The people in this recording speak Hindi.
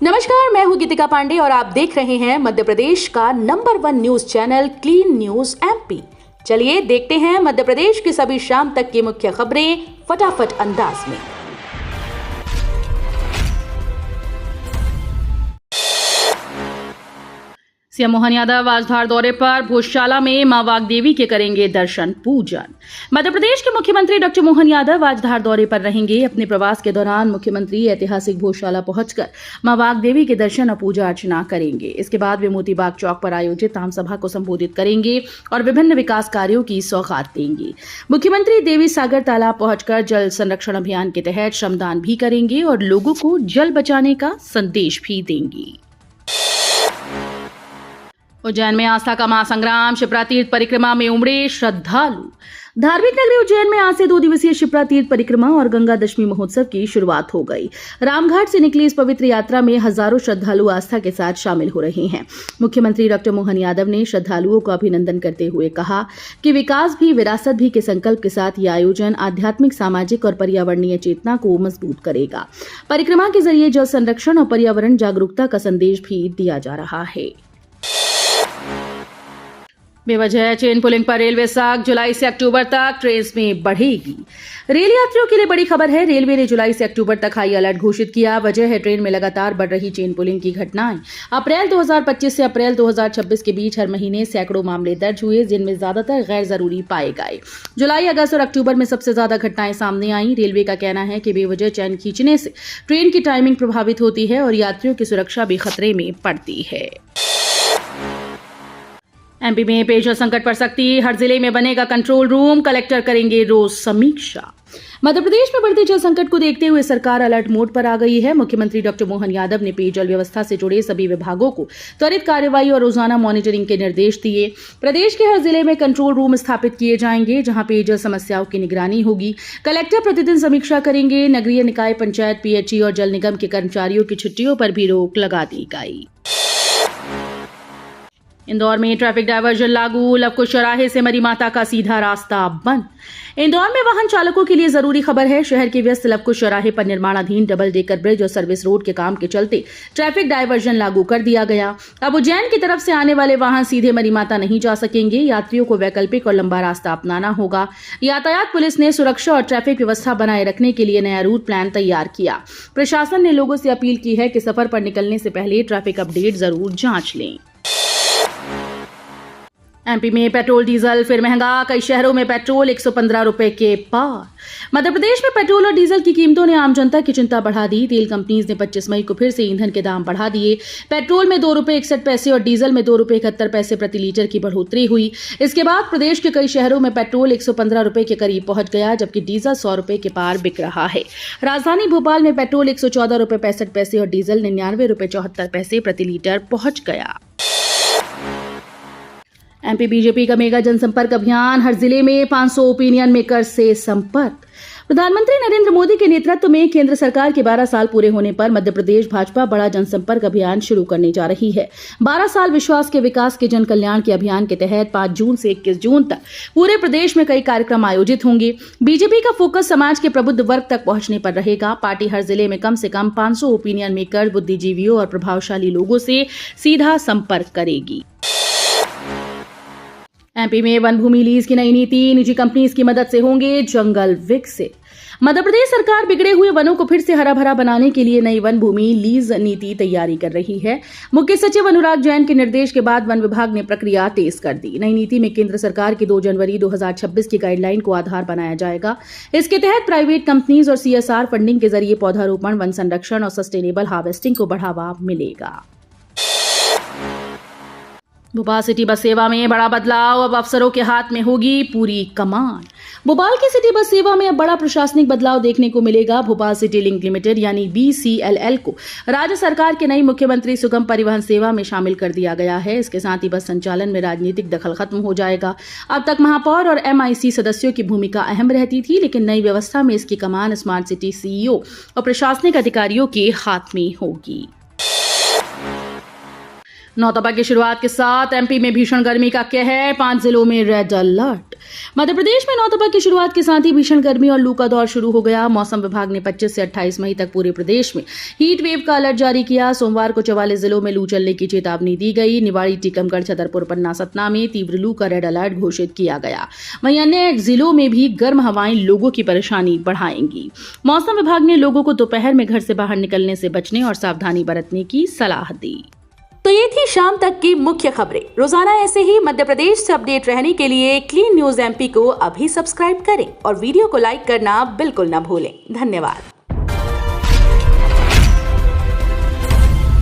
नमस्कार, मैं हूं गीतिका पांडे और आप देख रहे हैं मध्य प्रदेश का number 1 news channel clean news MP. चलिए देखते हैं मध्य प्रदेश की सभी शाम तक की मुख्य खबरें फटाफट अंदाज में। सीएम मोहन यादव आज धार दौरे पर भोजशाला में मां वाग्देवी के करेंगे दर्शन पूजन। मध्य प्रदेश के मुख्यमंत्री डॉक्टर मोहन यादव आज धार दौरे पर रहेंगे। अपने प्रवास के दौरान मुख्यमंत्री ऐतिहासिक भोजशाला पहुंचकर मां वाग्देवी के दर्शन और पूजा अर्चना करेंगे। इसके बाद वे मोती बाग चौक पर आयोजित आम सभा को संबोधित करेंगे और विभिन्न विकास कार्यों की सौगात देंगे। मुख्यमंत्री देवी सागर तालाब पहुंचकर जल संरक्षण अभियान के तहत श्रमदान भी करेंगे और लोगों को जल बचाने का संदेश भी देंगे। उज्जैन में आस्था का महासंग्राम, शिप्रा तीर्थ परिक्रमा में उमड़े श्रद्धालु। धार्मिक नगरी उज्जैन में आज से 2 दिवसीय शिप्रा तीर्थ परिक्रमा और गंगा दशमी महोत्सव की शुरुआत हो गई। रामघाट से निकली इस पवित्र यात्रा में हजारों श्रद्धालु आस्था के साथ शामिल हो रहे हैं। मुख्यमंत्री डॉक्टर मोहन यादव ने श्रद्धालुओं को अभिनंदन करते हुए कहा कि विकास भी विरासत भी के संकल्प के साथ ये आयोजन आध्यात्मिक, सामाजिक और पर्यावरणीय चेतना को मजबूत करेगा। परिक्रमा के जरिए जल संरक्षण और पर्यावरण जागरूकता का संदेश भी दिया जा रहा है। बेवजह चेन पुलिंग पर रेलवे साख जुलाई से अक्टूबर तक ट्रेन में बढ़ेगी। रेल यात्रियों के लिए बड़ी खबर है। रेलवे ने जुलाई से अक्टूबर तक हाई अलर्ट घोषित किया। वजह है ट्रेन में लगातार बढ़ रही चेन पुलिंग की घटनाएं। अप्रैल 2025 से अप्रैल 2026 के बीच हर महीने सैकड़ों मामले दर्ज हुए, जिनमें ज्यादातर गैर जरूरी पाए गए। जुलाई, अगस्त और अक्टूबर में सबसे ज्यादा घटनाएं सामने आई। रेलवे का कहना है कि बेवजह चैन खींचने से ट्रेन की टाइमिंग प्रभावित होती है और यात्रियों की सुरक्षा भी खतरे में पड़ती है। एमपी में पेयजल संकट पर सख्ती, हर जिले में बनेगा कंट्रोल रूम, कलेक्टर करेंगे रोज समीक्षा। मध्य प्रदेश में बढ़ते जल संकट को देखते हुए सरकार अलर्ट मोड पर आ गई है। मुख्यमंत्री डॉक्टर मोहन यादव ने पेयजल व्यवस्था से जुड़े सभी विभागों को त्वरित कार्रवाई और रोजाना मॉनिटरिंग के निर्देश दिए। प्रदेश के हर जिले में कंट्रोल रूम स्थापित किए जाएंगे, जहां पेयजल समस्याओं की निगरानी होगी। कलेक्टर प्रतिदिन समीक्षा करेंगे। नगरीय निकाय, पंचायत, पीएचई और जल निगम के कर्मचारियों की छुट्टियों पर भी रोक लगा दी गई। इंदौर में ट्रैफिक डायवर्जन लागू, लवकुश चौराहे से मरी माता का सीधा रास्ता बंद। इंदौर में वाहन चालकों के लिए जरूरी खबर है। शहर के व्यस्त लवकुश चौराहे पर निर्माणाधीन डबल डेकर ब्रिज और सर्विस रोड के काम के चलते ट्रैफिक डायवर्जन लागू कर दिया गया। अब उज्जैन की तरफ से आने वाले वाहन सीधे मरी माता नहीं जा सकेंगे। यात्रियों को वैकल्पिक और लंबा रास्ता अपनाना होगा। यातायात पुलिस ने सुरक्षा और ट्रैफिक व्यवस्था बनाए रखने के लिए नया रूट प्लान तैयार किया। प्रशासन ने लोगों से अपील की है कि सफर पर निकलने से पहले ट्रैफिक अपडेट जरूर जांच लें। एमपी में पेट्रोल डीजल फिर महंगा, कई शहरों में पेट्रोल 115 रुपए के पार। मध्य प्रदेश में पेट्रोल और डीजल की कीमतों ने आम जनता की चिंता बढ़ा दी। तेल कंपनीज ने 25 मई को फिर से ईंधन के दाम बढ़ा दिए। पेट्रोल में 2 रुपए 61 पैसे और डीजल में 2 रुपए 71 पैसे प्रति लीटर की बढ़ोतरी हुई। इसके बाद प्रदेश के कई शहरों में पेट्रोल 115 रुपए के करीब पहुंच गया, जबकि डीजल 100 रुपए के पार बिक रहा है। राजधानी भोपाल में पेट्रोल 114 रुपए 65 पैसे और डीजल 99 रुपए 74 पैसे प्रति लीटर पहुंच गया। एमपी बीजेपी का मेगा जनसंपर्क अभियान, हर जिले में 500 ओपिनियन मेकर से संपर्क। प्रधानमंत्री नरेंद्र मोदी के नेतृत्व में केंद्र सरकार के 12 साल पूरे होने पर मध्य प्रदेश भाजपा बड़ा जनसंपर्क अभियान शुरू करने जा रही है। 12 साल विश्वास के विकास के जन कल्याण के अभियान के तहत 5 जून से 21 जून तक पूरे प्रदेश में कई कार्यक्रम आयोजित होंगे। बीजेपी का फोकस समाज के प्रबुद्ध वर्ग तक पहुंचने पर रहेगा। पार्टी हर जिले में कम से कम 500 ओपिनियन मेकर, बुद्धिजीवियों और प्रभावशाली लोगों से सीधा संपर्क करेगी। एमपी में वन भूमि लीज की नई नीति, निजी कंपनीज की मदद से होंगे जंगल विकसित। मध्य प्रदेश सरकार बिगड़े हुए वनों को फिर से हरा भरा बनाने के लिए नई वन भूमि लीज नीति तैयारी कर रही है। मुख्य सचिव अनुराग जैन के निर्देश के बाद वन विभाग ने प्रक्रिया तेज कर दी। नई नीति में केंद्र सरकार की 2 जनवरी 2026 की गाइडलाइन को आधार बनाया जाएगा। इसके तहत प्राइवेट कंपनीज और सीएसआर फंडिंग के जरिए पौधारोपण, वन संरक्षण और सस्टेनेबल हार्वेस्टिंग को बढ़ावा मिलेगा। भोपाल सिटी बस सेवा में बड़ा बदलाव, अब अफसरों के हाथ में होगी पूरी कमान। भोपाल की सिटी बस सेवा में अब बड़ा प्रशासनिक बदलाव देखने को मिलेगा। भोपाल सिटी लिंक लिमिटेड यानी BCLL को राज्य सरकार के नई मुख्यमंत्री सुगम परिवहन सेवा में शामिल कर दिया गया है। इसके साथ ही बस संचालन में राजनीतिक दखल खत्म हो जाएगा। अब तक महापौर और MIC सदस्यों की भूमिका अहम रहती थी, लेकिन नई व्यवस्था में इसकी कमान स्मार्ट सिटी CEO और प्रशासनिक अधिकारियों के हाथ में होगी। नौतपा की शुरुआत के साथ एमपी में भीषण गर्मी का कहर, 5 जिलों में रेड अलर्ट। मध्य प्रदेश में नौतपा की शुरुआत के साथ ही भीषण गर्मी और लू का दौर शुरू हो गया। मौसम विभाग ने 25 से 28 मई तक पूरे प्रदेश में हीट वेव का अलर्ट जारी किया। सोमवार को 44 जिलों में लू चलने की चेतावनी दी गई। निवाड़ी, टीकमगढ़, छतरपुर, पन्ना, सतना में तीव्र लू का रेड अलर्ट घोषित किया गया। वहीं अन्य जिलों में भी गर्म हवाएं लोगों की परेशानी बढ़ाएंगी। मौसम विभाग ने लोगों को दोपहर में घर से बाहर निकलने से बचने और सावधानी बरतने की सलाह दी। तो ये थी शाम तक की मुख्य खबरें। रोजाना ऐसे ही मध्य प्रदेश से अपडेट रहने के लिए क्लीन न्यूज एमपी को अभी सब्सक्राइब करें और वीडियो को लाइक करना बिल्कुल न भूलें। धन्यवाद।